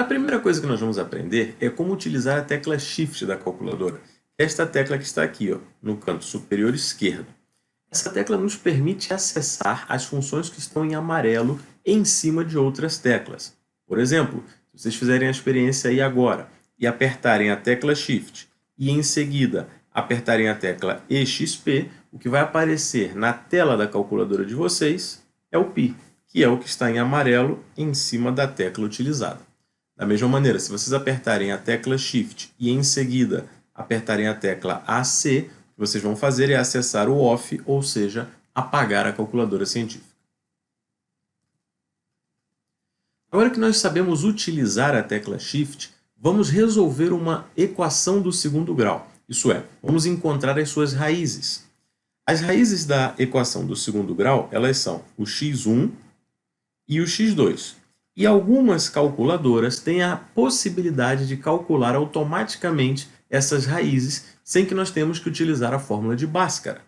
primeira coisa que nós vamos aprender é como utilizar a tecla Shift da calculadora. Esta tecla que está aqui, ó, no canto superior esquerdo. Essa tecla nos permite acessar as funções que estão em amarelo em cima de outras teclas. Por exemplo, se vocês fizerem a experiência aí agora e apertarem a tecla Shift e em seguida apertarem a tecla EXP, o que vai aparecer na tela da calculadora de vocês é o π, que é o que está em amarelo em cima da tecla utilizada. Da mesma maneira, se vocês apertarem a tecla Shift e em seguida apertarem a tecla AC, o que vocês vão fazer é acessar o OFF, ou seja, apagar a calculadora científica. Agora que nós sabemos utilizar a tecla Shift, vamos resolver uma equação do segundo grau. Isso é, vamos encontrar as suas raízes. As raízes da equação do segundo grau, elas são o x1 e o x2. E algumas calculadoras têm a possibilidade de calcular automaticamente essas raízes sem que nós tenhamos que utilizar a fórmula de Bhaskara.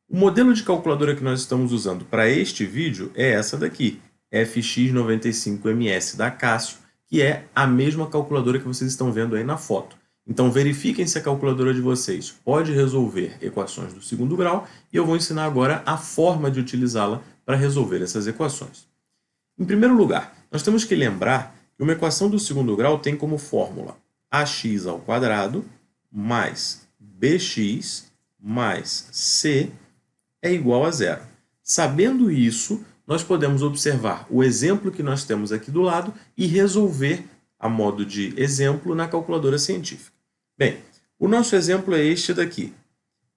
O modelo de calculadora que nós estamos usando para este vídeo é essa daqui, FX95MS da Casio, que é a mesma calculadora que vocês estão vendo aí na foto. Então verifiquem se a calculadora de vocês pode resolver equações do segundo grau e eu vou ensinar agora a forma de utilizá-la para resolver essas equações. Em primeiro lugar, nós temos que lembrar que uma equação do segundo grau tem como fórmula ax² mais bx mais c é igual a zero. Sabendo isso, nós podemos observar o exemplo que nós temos aqui do lado e resolver a modo de exemplo na calculadora científica. Bem, o nosso exemplo é este daqui.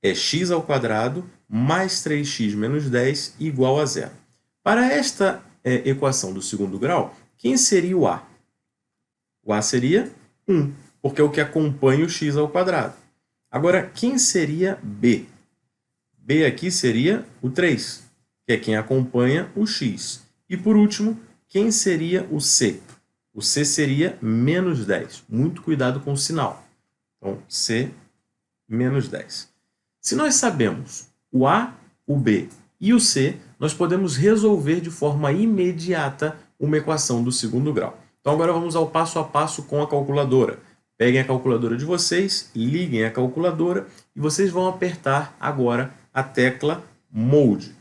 É x² mais 3x menos 10 igual a zero. Para esta equação do segundo grau, quem seria o A? O A seria 1, porque é o que acompanha o x². Agora, quem seria B? B aqui seria o 3, que é quem acompanha o x. E por último, quem seria o C? O C seria menos 10. Muito cuidado com o sinal. Então, C menos 10. Se nós sabemos o A, o B e o C, nós podemos resolver de forma imediata uma equação do segundo grau. Então agora vamos ao passo a passo com a calculadora. Peguem a calculadora de vocês, liguem a calculadora e vocês vão apertar agora a tecla Mode.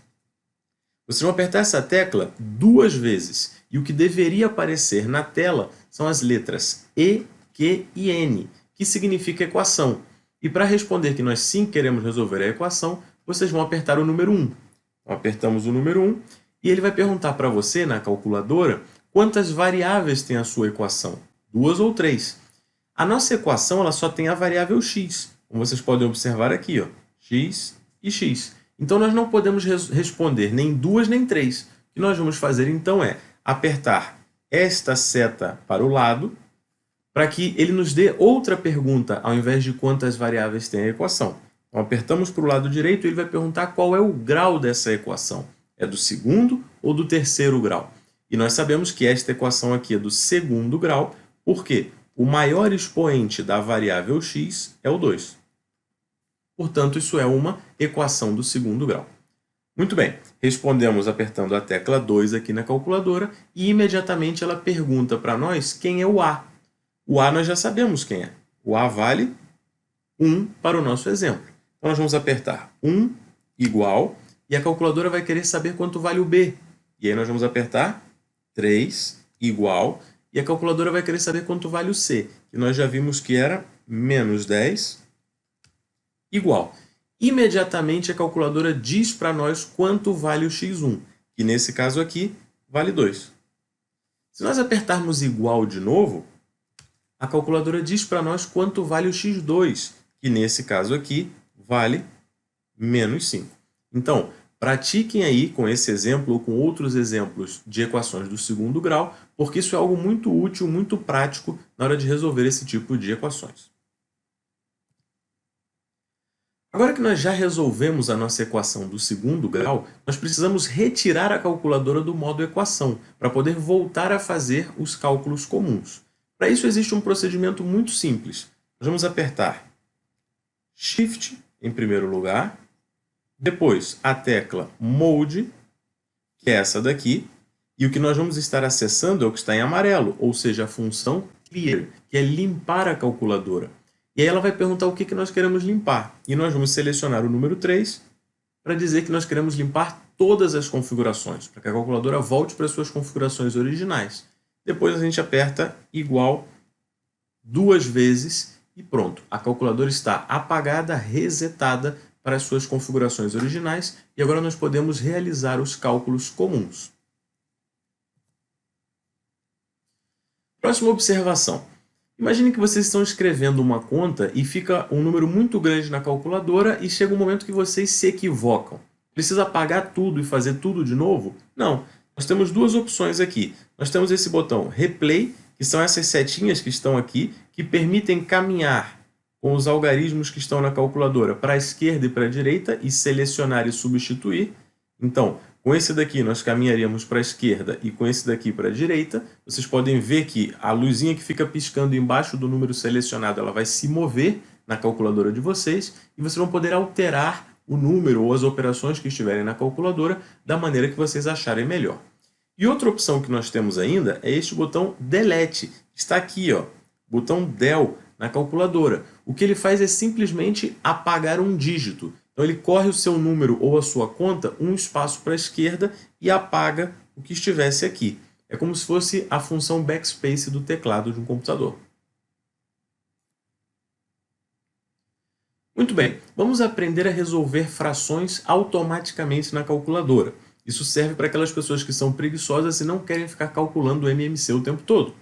Vocês vão apertar essa tecla 2 vezes e o que deveria aparecer na tela são as letras E, Q e N, que significa equação. E para responder que nós sim queremos resolver a equação, vocês vão apertar o número 1. Então, apertamos o número 1 e ele vai perguntar para você, na calculadora, quantas variáveis tem a sua equação, 2 ou 3. A nossa equação ela só tem a variável x, como vocês podem observar aqui, ó, x e x. Então, nós não podemos responder nem 2 nem 3. O que nós vamos fazer, então, é apertar esta seta para o lado para que ele nos dê outra pergunta, ao invés de quantas variáveis tem a equação. Então, apertamos para o lado direito e ele vai perguntar qual é o grau dessa equação. É do segundo ou do terceiro grau? E nós sabemos que esta equação aqui é do segundo grau, porque o maior expoente da variável x é o 2. Portanto, isso é uma equação do segundo grau. Muito bem, respondemos apertando a tecla 2 aqui na calculadora e imediatamente ela pergunta para nós quem é o A. O A nós já sabemos quem é. O A vale 1 para o nosso exemplo. Então, nós vamos apertar 1 igual e a calculadora vai querer saber quanto vale o B. E aí nós vamos apertar 3 igual e a calculadora vai querer saber quanto vale o C, que nós já vimos que era menos 10 igual. Imediatamente a calculadora diz para nós quanto vale o x1, que nesse caso aqui vale 2. Se nós apertarmos igual de novo, a calculadora diz para nós quanto vale o x2, que nesse caso aqui vale menos 5. Então, pratiquem aí com esse exemplo ou com outros exemplos de equações do segundo grau, porque isso é algo muito útil, muito prático na hora de resolver esse tipo de equações. Agora que nós já resolvemos a nossa equação do segundo grau, nós precisamos retirar a calculadora do modo equação, para poder voltar a fazer os cálculos comuns. Para isso existe um procedimento muito simples. Nós vamos apertar Shift em primeiro lugar, depois a tecla Mode, que é essa daqui, e o que nós vamos estar acessando é o que está em amarelo, ou seja, a função clear, que é limpar a calculadora. E aí ela vai perguntar o que nós queremos limpar. E nós vamos selecionar o número 3 para dizer que nós queremos limpar todas as configurações, para que a calculadora volte para as suas configurações originais. Depois a gente aperta igual 2 vezes e pronto. A calculadora está apagada, resetada para as suas configurações originais e agora nós podemos realizar os cálculos comuns. Próxima observação. Imagine que vocês estão escrevendo uma conta e fica um número muito grande na calculadora e chega um momento que vocês se equivocam. Precisa apagar tudo e fazer tudo de novo? Não. Nós temos duas opções aqui. Nós temos esse botão Replay, que são essas setinhas que estão aqui, que permitem caminhar com os algarismos que estão na calculadora para a esquerda e para a direita e selecionar e substituir. Então, com esse daqui nós caminharíamos para a esquerda e com esse daqui para a direita. Vocês podem ver que a luzinha que fica piscando embaixo do número selecionado, ela vai se mover na calculadora de vocês e vocês vão poder alterar o número ou as operações que estiverem na calculadora da maneira que vocês acharem melhor. E outra opção que nós temos ainda é este botão Delete, que está aqui, ó, botão Del na calculadora. O que ele faz é simplesmente apagar um dígito. Então ele corre o seu número ou a sua conta um espaço para a esquerda e apaga o que estivesse aqui. É como se fosse a função backspace do teclado de um computador. Muito bem, vamos aprender a resolver frações automaticamente na calculadora. Isso serve para aquelas pessoas que são preguiçosas e não querem ficar calculando o MMC o tempo todo.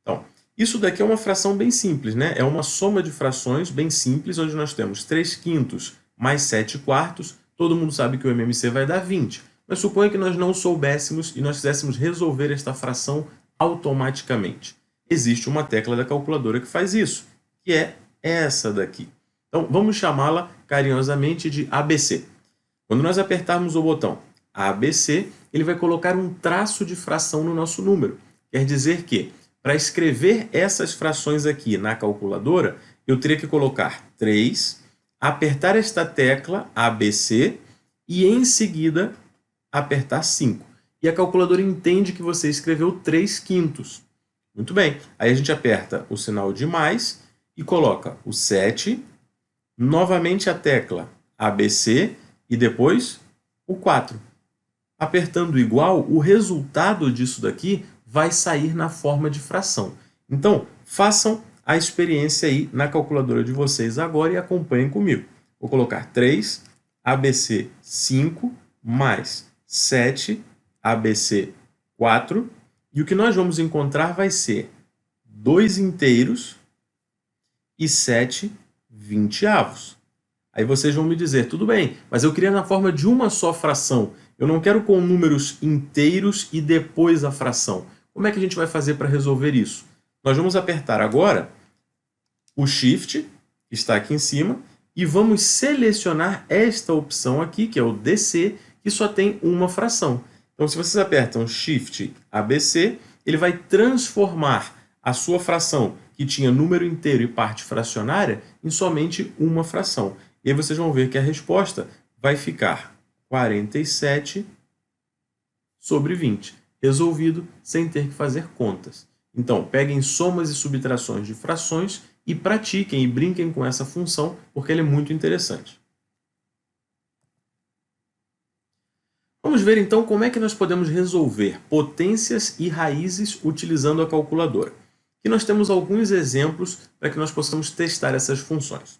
Então, isso daqui é uma fração bem simples, né? É uma soma de frações bem simples, onde nós temos 3/5 mais 7/4. Todo mundo sabe que o MMC vai dar 20. Mas suponha que nós não soubéssemos e nós quiséssemos resolver esta fração automaticamente. Existe uma tecla da calculadora que faz isso, que é essa daqui. Então, vamos chamá-la carinhosamente de ABC. Quando nós apertarmos o botão ABC, ele vai colocar um traço de fração no nosso número. Quer dizer que, para escrever essas frações aqui na calculadora, eu teria que colocar 3, apertar esta tecla ABC e, em seguida, apertar 5. E a calculadora entende que você escreveu 3/5. Muito bem. Aí a gente aperta o sinal de mais e coloca o 7, novamente a tecla ABC e depois o 4. Apertando igual, o resultado disso daqui vai sair na forma de fração. Então, façam a experiência aí na calculadora de vocês agora e acompanhem comigo. Vou colocar 3, ABC 5, mais 7, ABC 4, e o que nós vamos encontrar vai ser 2 inteiros e 7 20avos. Aí vocês vão me dizer, tudo bem, mas eu queria na forma de uma só fração. Eu não quero com números inteiros e depois a fração. Como é que a gente vai fazer para resolver isso? Nós vamos apertar agora o Shift, que está aqui em cima, e vamos selecionar esta opção aqui, que é o DC, que só tem uma fração. Então, se vocês apertam Shift ABC, ele vai transformar a sua fração, que tinha número inteiro e parte fracionária, em somente uma fração. E aí vocês vão ver que a resposta vai ficar 47/20, resolvido sem ter que fazer contas. Então, peguem somas e subtrações de frações e pratiquem e brinquem com essa função, porque ela é muito interessante. Vamos ver então como é que nós podemos resolver potências e raízes utilizando a calculadora. Aqui nós temos alguns exemplos para que nós possamos testar essas funções.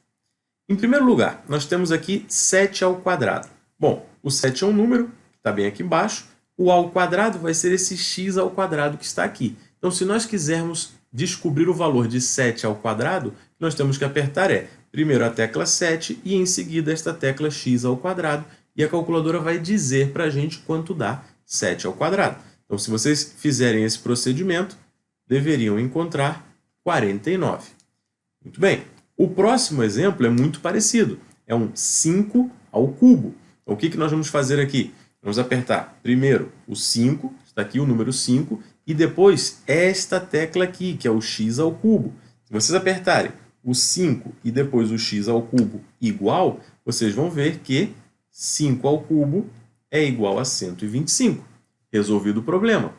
Em primeiro lugar, nós temos aqui 7 ao quadrado. Bom, o 7 é um número, que está bem aqui embaixo. O ao quadrado vai ser esse x ao quadrado que está aqui. Então, se nós quisermos descobrir o valor de 7 ao quadrado, o que nós temos que apertar é, primeiro a tecla 7 e em seguida esta tecla x ao quadrado. E a calculadora vai dizer para a gente quanto dá 7 ao quadrado. Então, se vocês fizerem esse procedimento, deveriam encontrar 49. Muito bem. O próximo exemplo é muito parecido. É um 5 ao cubo. Então, o que nós vamos fazer aqui? Vamos apertar primeiro o 5, está aqui o número 5, e depois esta tecla aqui, que é o x ao cubo. Se vocês apertarem o 5 e depois o x ao cubo igual, vocês vão ver que 5 ao cubo é igual a 125. Resolvido o problema.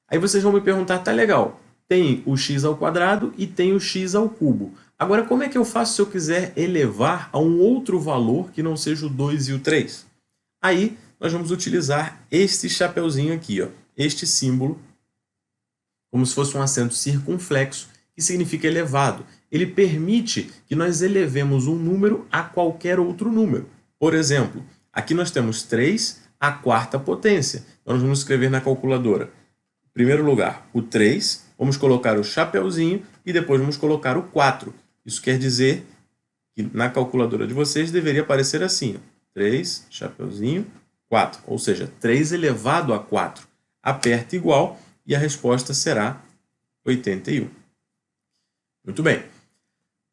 Aí vocês vão me perguntar, tá legal, tem o x ao quadrado e tem o x ao cubo. Agora, como é que eu faço se eu quiser elevar a um outro valor que não seja o 2 e o 3? Aí, nós vamos utilizar este chapeuzinho aqui, ó, este símbolo, como se fosse um acento circunflexo, que significa elevado. Ele permite que nós elevemos um número a qualquer outro número. Por exemplo, aqui nós temos 3 à quarta potência. Então, nós vamos escrever na calculadora. Em primeiro lugar, o 3, vamos colocar o chapeuzinho e depois vamos colocar o 4. Isso quer dizer que na calculadora de vocês deveria aparecer assim, ó, 3, chapeuzinho, 4. Ou seja, 3 elevado a 4. Aperta igual e a resposta será 81. Muito bem.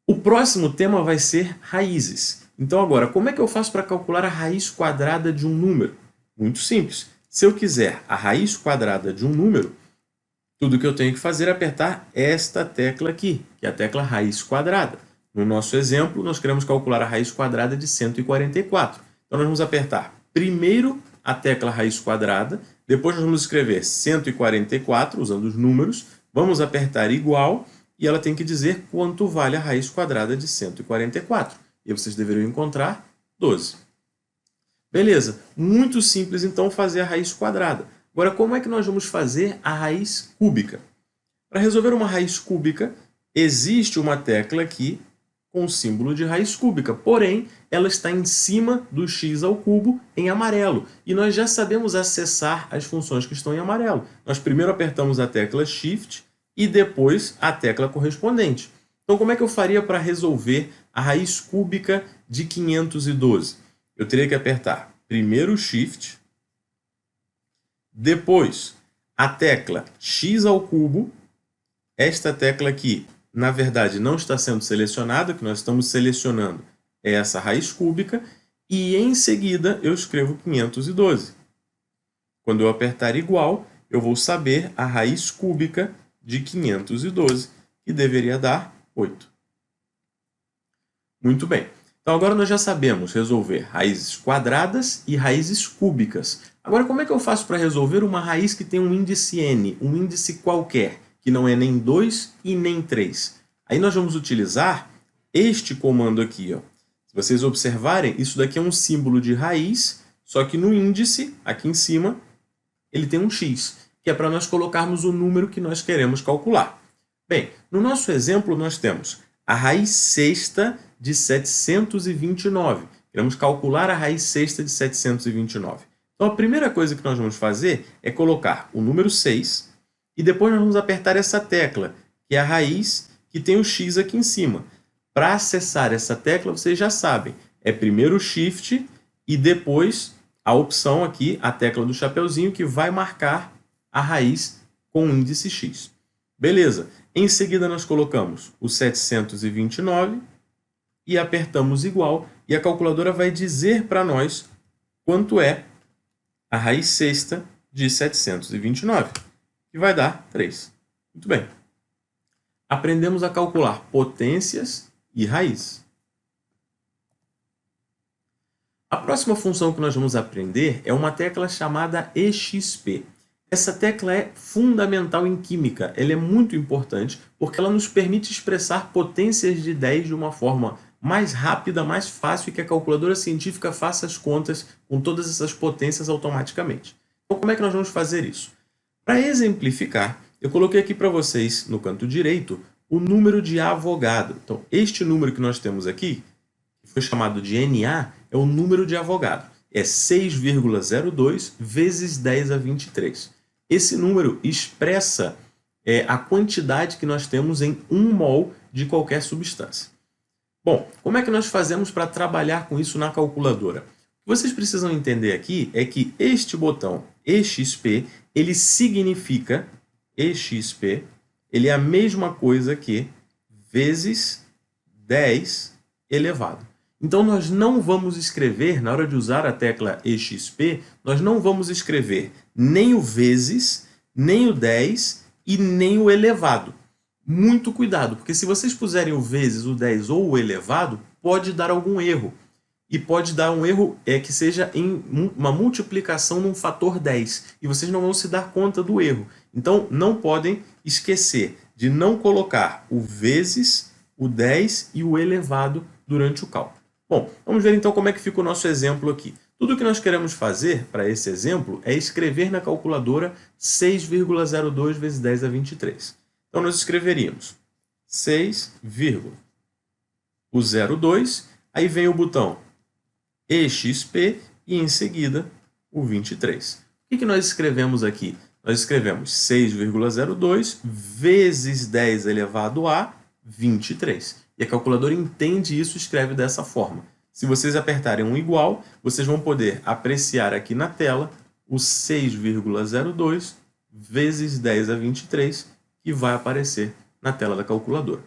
O próximo tema vai ser raízes. Então agora, como é que eu faço para calcular a raiz quadrada de um número? Muito simples. Se eu quiser a raiz quadrada de um número, tudo que eu tenho que fazer é apertar esta tecla aqui, que é a tecla raiz quadrada. No nosso exemplo, nós queremos calcular a raiz quadrada de 144. Então nós vamos apertar primeiro a tecla raiz quadrada, depois nós vamos escrever 144, usando os números, vamos apertar igual, e ela tem que dizer quanto vale a raiz quadrada de 144. E vocês deveriam encontrar 12. Beleza, muito simples então fazer a raiz quadrada. Agora, como é que nós vamos fazer a raiz cúbica? Para resolver uma raiz cúbica, existe uma tecla aqui com o símbolo de raiz cúbica, porém, ela está em cima do x ao cubo em amarelo. E nós já sabemos acessar as funções que estão em amarelo. Nós primeiro apertamos a tecla Shift e depois a tecla correspondente. Então, como é que eu faria para resolver a raiz cúbica de 512? Eu teria que apertar primeiro o Shift, depois a tecla x ao cubo. Esta tecla aqui, na verdade, não está sendo selecionada, o que nós estamos selecionando é essa raiz cúbica, e em seguida eu escrevo 512. Quando eu apertar igual, eu vou saber a raiz cúbica de 512, que deveria dar 8. Muito bem. Então agora nós já sabemos resolver raízes quadradas e raízes cúbicas. Agora, como é que eu faço para resolver uma raiz que tem um índice n, um índice qualquer, que não é nem 2 e nem 3? Aí nós vamos utilizar este comando aqui, ó. Se vocês observarem, isso daqui é um símbolo de raiz, só que no índice, aqui em cima, ele tem um x, que é para nós colocarmos o número que nós queremos calcular. Bem, no nosso exemplo nós temos a raiz sexta de 729. Queremos calcular a raiz sexta de 729. Então a primeira coisa que nós vamos fazer é colocar o número 6 e depois nós vamos apertar essa tecla, que é a raiz que tem o x aqui em cima. Para acessar essa tecla, vocês já sabem, é primeiro o Shift e depois a opção aqui, a tecla do chapeuzinho, que vai marcar a raiz com o índice x. Beleza. Em seguida, nós colocamos o 729 e apertamos igual, e a calculadora vai dizer para nós quanto é a raiz sexta de 729, que vai dar 3. Muito bem. Aprendemos a calcular potências e raiz. A próxima função que nós vamos aprender é uma tecla chamada EXP. Essa tecla é fundamental em química, ela é muito importante porque ela nos permite expressar potências de 10 de uma forma mais rápida, mais fácil, e que a calculadora científica faça as contas com todas essas potências automaticamente. Então, como é que nós vamos fazer isso? Para exemplificar, eu coloquei aqui para vocês, no canto direito, o número de Avogadro. Então, este número que nós temos aqui, que foi chamado de Na, é o número de Avogadro. É 6,02 vezes 10 a 23. Esse número expressa a quantidade que nós temos em 1 mol de qualquer substância. Bom, como é que nós fazemos para trabalhar com isso na calculadora? O que vocês precisam entender aqui é que este botão EXP, ele significa EXP, ele é a mesma coisa que vezes 10 elevado. Então, nós não vamos escrever, na hora de usar a tecla EXP, nós não vamos escrever nem o vezes, nem o 10 e nem o elevado. Muito cuidado, porque se vocês puserem o vezes, o 10 ou o elevado, pode dar algum erro. E pode dar um erro que seja em uma multiplicação num fator 10. E vocês não vão se dar conta do erro. Então, não podem esquecer de não colocar o vezes, o 10 e o elevado durante o cálculo. Bom, vamos ver então como é que fica o nosso exemplo aqui. Tudo que nós queremos fazer para esse exemplo é escrever na calculadora 6,02 vezes 10 a 23. Então, nós escreveríamos 6,02, aí vem o botão EXP e em seguida o 23. O que nós escrevemos aqui? Nós escrevemos 6,02 vezes 10 elevado a 23. E a calculadora entende isso e escreve dessa forma. Se vocês apertarem um igual, vocês vão poder apreciar aqui na tela o 6,02 vezes 10 a 23, que vai aparecer na tela da calculadora.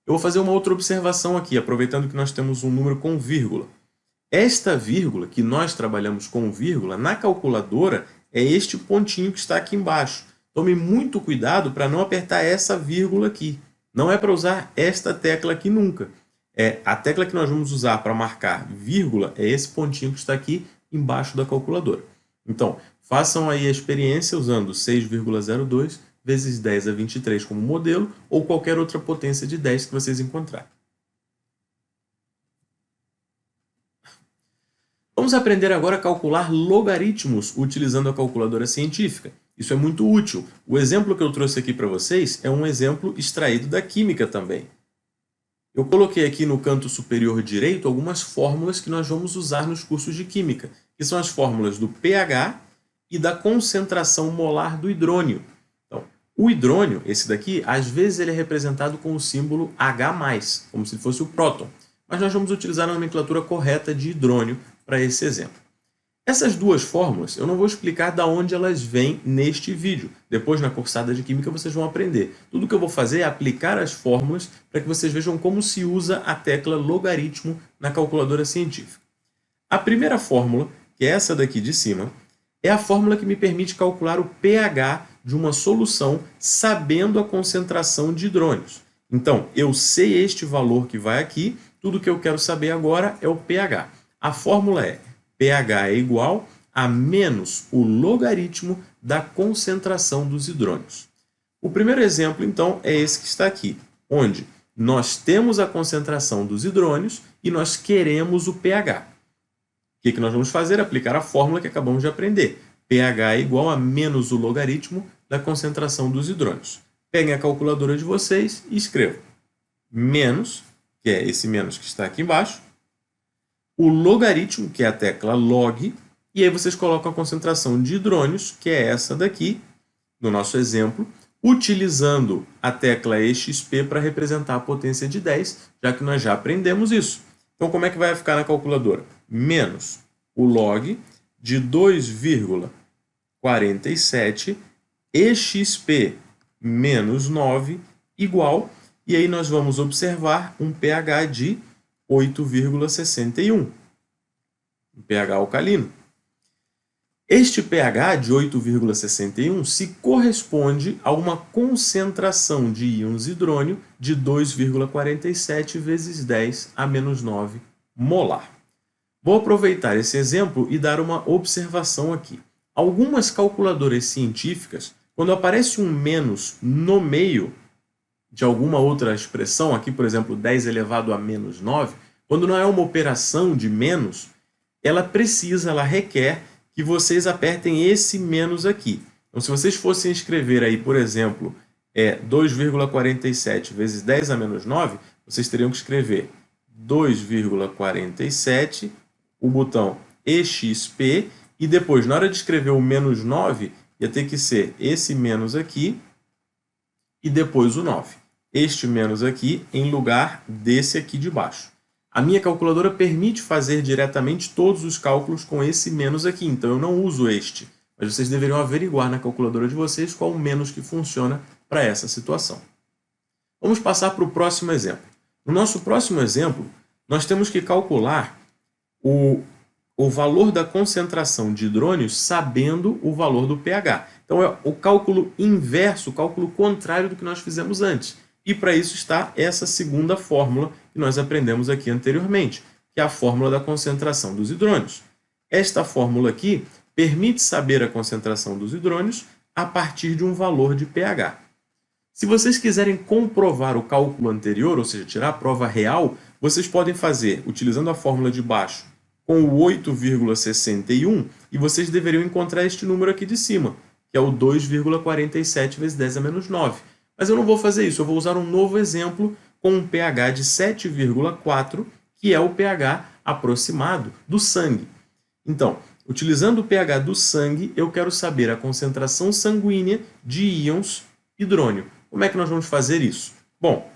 Eu vou fazer uma outra observação aqui, aproveitando que nós temos um número com vírgula. Esta vírgula, que nós trabalhamos com vírgula, na calculadora é este pontinho que está aqui embaixo. Tome muito cuidado para não apertar essa vírgula aqui. Não é para usar esta tecla aqui nunca. A tecla que nós vamos usar para marcar vírgula é esse pontinho que está aqui embaixo da calculadora. Então, façam aí a experiência usando 6,02 vezes 10 a 23 como modelo ou qualquer outra potência de 10 que vocês encontrarem. Vamos aprender agora a calcular logaritmos utilizando a calculadora científica. Isso é muito útil. O exemplo que eu trouxe aqui para vocês é um exemplo extraído da química também. Eu coloquei aqui no canto superior direito algumas fórmulas que nós vamos usar nos cursos de química, que são as fórmulas do pH e da concentração molar do hidrônio. Então, o hidrônio, esse daqui, às vezes ele é representado com o símbolo H+, como se fosse o próton. Mas nós vamos utilizar a nomenclatura correta de hidrônio para esse exemplo. Essas duas fórmulas, eu não vou explicar de onde elas vêm neste vídeo. Depois, na cursada de Química, vocês vão aprender. Tudo que eu vou fazer é aplicar as fórmulas para que vocês vejam como se usa a tecla logaritmo na calculadora científica. A primeira fórmula, que é essa daqui de cima, é a fórmula que me permite calcular o pH de uma solução sabendo a concentração de hidrônios. Então, eu sei este valor que vai aqui, tudo que eu quero saber agora é o pH. A fórmula é pH é igual a menos o logaritmo da concentração dos hidrônios. O primeiro exemplo, então, é esse que está aqui, onde nós temos a concentração dos hidrônios e nós queremos o pH. O que nós vamos fazer? Aplicar a fórmula que acabamos de aprender. pH é igual a menos o logaritmo da concentração dos hidrônios. Peguem a calculadora de vocês e escrevam menos, que é esse menos que está aqui embaixo, o logaritmo, que é a tecla log, e aí vocês colocam a concentração de hidrônios, que é essa daqui, no nosso exemplo, utilizando a tecla EXP para representar a potência de 10, já que nós já aprendemos isso. Então, como é que vai ficar na calculadora? Menos o log de 2,47 EXP menos 9 igual, e aí nós vamos observar um pH de 8,61, um pH alcalino. Este pH de 8,61 se corresponde a uma concentração de íons hidrônio de 2,47 vezes 10 a menos 9 molar. Vou aproveitar esse exemplo e dar uma observação aqui. Algumas calculadoras científicas, quando aparece um menos no meio de alguma outra expressão, aqui, por exemplo, 10 elevado a menos 9, quando não é uma operação de menos, ela requer que vocês apertem esse menos aqui. Então, se vocês fossem escrever aí, por exemplo, 2,47 vezes 10 a menos 9, vocês teriam que escrever 2,47, o botão EXP, e depois, na hora de escrever o menos 9, ia ter que ser esse menos aqui, e depois o 9. Este menos aqui em lugar desse aqui de baixo. A minha calculadora permite fazer diretamente todos os cálculos com esse menos aqui, então eu não uso este. Mas vocês deveriam averiguar na calculadora de vocês qual o menos que funciona para essa situação. Vamos passar para o próximo exemplo. No nosso próximo exemplo, nós temos que calcular o valor da concentração de hidrônios sabendo o valor do pH. Então é o cálculo inverso, o cálculo contrário do que nós fizemos antes. E para isso está essa segunda fórmula que nós aprendemos aqui anteriormente, que é a fórmula da concentração dos hidrônios. Esta fórmula aqui permite saber a concentração dos hidrônios a partir de um valor de pH. Se vocês quiserem comprovar o cálculo anterior, ou seja, tirar a prova real, vocês podem fazer utilizando a fórmula de baixo com o 8,61 e vocês deveriam encontrar este número aqui de cima, que é o 2,47 vezes 10 a menos 9. Mas eu não vou fazer isso, eu vou usar um novo exemplo com um pH de 7,4, que é o pH aproximado do sangue. Então, utilizando o pH do sangue, eu quero saber a concentração sanguínea de íons hidrônio. Como é que nós vamos fazer isso? Bom,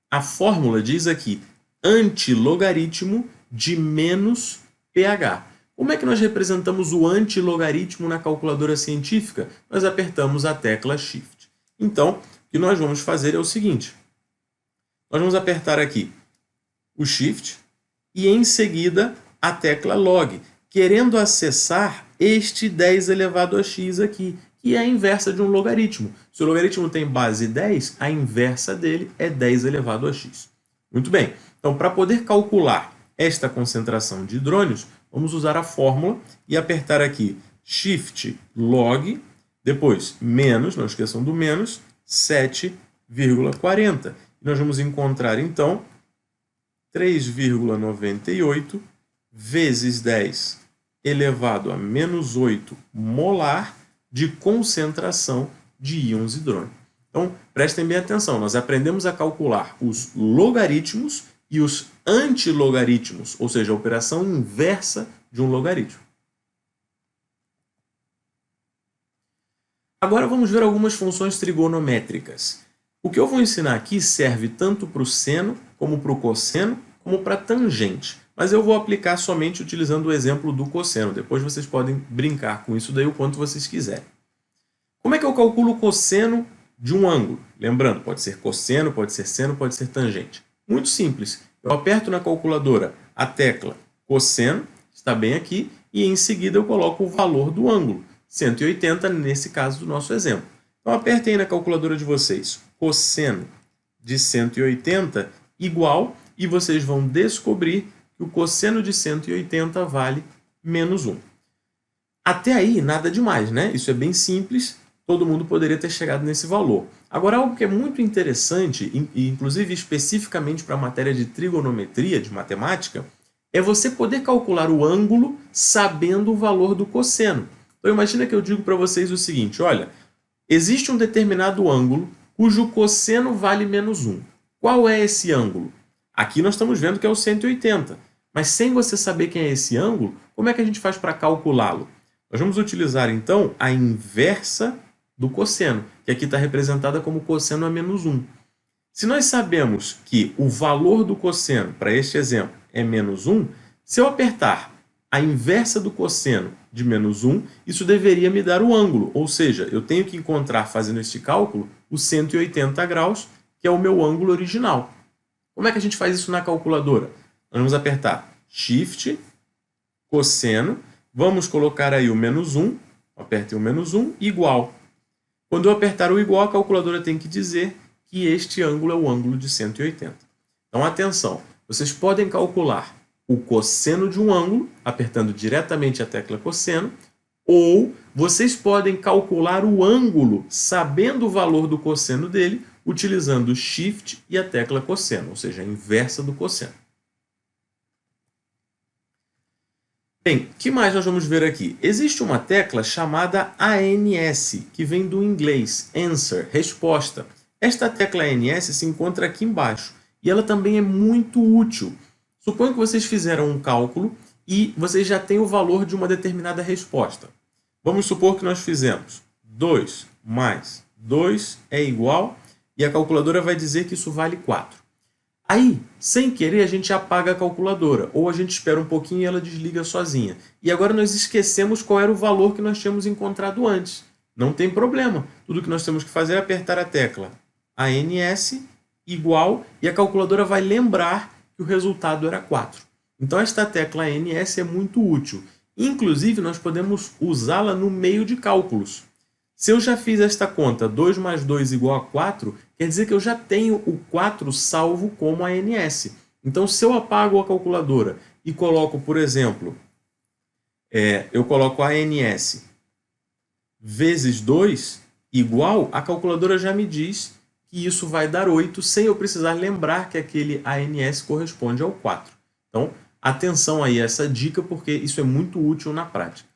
a fórmula diz aqui antilogaritmo de menos pH. Como é que nós representamos o antilogaritmo na calculadora científica? Nós apertamos a tecla Shift. Então, o que nós vamos fazer é o seguinte. Nós vamos apertar aqui o Shift e em seguida a tecla Log, querendo acessar este 10 elevado a x aqui, que é a inversa de um logaritmo. Se o logaritmo tem base 10, a inversa dele é 10 elevado a x. Muito bem. Então, para poder calcular esta concentração de hidrônios, vamos usar a fórmula e apertar aqui Shift Log, depois menos, não esqueçam do menos, 7,40. Nós vamos encontrar, então, 3,98 vezes 10 elevado a menos 8 molar de concentração de íons hidrônio. Então, prestem bem atenção, nós aprendemos a calcular os logaritmos e os antilogaritmos, ou seja, a operação inversa de um logaritmo. Agora vamos ver algumas funções trigonométricas. O que eu vou ensinar aqui serve tanto para o seno, como para o cosseno, como para a tangente. Mas eu vou aplicar somente utilizando o exemplo do cosseno. Depois vocês podem brincar com isso daí o quanto vocês quiserem. Como é que eu calculo o cosseno de um ângulo? Lembrando, pode ser cosseno, pode ser seno, pode ser tangente. Muito simples. Eu aperto na calculadora a tecla cosseno, está bem aqui, e em seguida eu coloco o valor do ângulo, 180 nesse caso do nosso exemplo. Então apertem aí na calculadora de vocês, cosseno de 180 igual, e vocês vão descobrir que o cosseno de 180 vale menos 1. Até aí, nada demais, né? Isso é bem simples, todo mundo poderia ter chegado nesse valor. Agora, algo que é muito interessante, e inclusive especificamente para a matéria de trigonometria, de matemática, é você poder calcular o ângulo sabendo o valor do cosseno. Então, imagina que eu digo para vocês o seguinte, olha, existe um determinado ângulo cujo cosseno vale menos 1. Qual é esse ângulo? Aqui nós estamos vendo que é o 180. Mas sem você saber quem é esse ângulo, como é que a gente faz para calculá-lo? Nós vamos utilizar, então, a inversa do cosseno, que aqui está representada como cosseno a menos 1. Se nós sabemos que o valor do cosseno, para este exemplo, é menos 1, se eu apertar a inversa do cosseno de menos 1, isso deveria me dar o ângulo, ou seja, eu tenho que encontrar, fazendo este cálculo, os 180 graus, que é o meu ângulo original. Como é que a gente faz isso na calculadora? Nós vamos apertar Shift, cosseno, vamos colocar aí o menos 1, apertem o menos 1, igual. Quando eu apertar o igual, a calculadora tem que dizer que este ângulo é o ângulo de 180. Então, atenção, vocês podem calcular o cosseno de um ângulo, apertando diretamente a tecla cosseno, ou vocês podem calcular o ângulo, sabendo o valor do cosseno dele, utilizando o Shift e a tecla cosseno, ou seja, a inversa do cosseno. Bem, o que mais nós vamos ver aqui? Existe uma tecla chamada ANS, que vem do inglês, Answer, resposta. Esta tecla ANS se encontra aqui embaixo, e ela também é muito útil. Suponho que vocês fizeram um cálculo e vocês já têm o valor de uma determinada resposta. Vamos supor que nós fizemos 2 mais 2 é igual, e a calculadora vai dizer que isso vale 4. Aí, sem querer, a gente apaga a calculadora, ou a gente espera um pouquinho e ela desliga sozinha. E agora nós esquecemos qual era o valor que nós tínhamos encontrado antes. Não tem problema. Tudo que nós temos que fazer é apertar a tecla ANS igual, e a calculadora vai lembrar que o resultado era 4. Então esta tecla ANS é muito útil. Inclusive, nós podemos usá-la no meio de cálculos. Se eu já fiz esta conta, 2 mais 2 igual a 4, quer dizer que eu já tenho o 4 salvo como ANS. Então, se eu apago a calculadora e coloco, por exemplo, eu coloco ANS vezes 2 igual, a calculadora já me diz que e isso vai dar 8 sem eu precisar lembrar que aquele ANS corresponde ao 4. Então, atenção aí a essa dica, porque isso é muito útil na prática.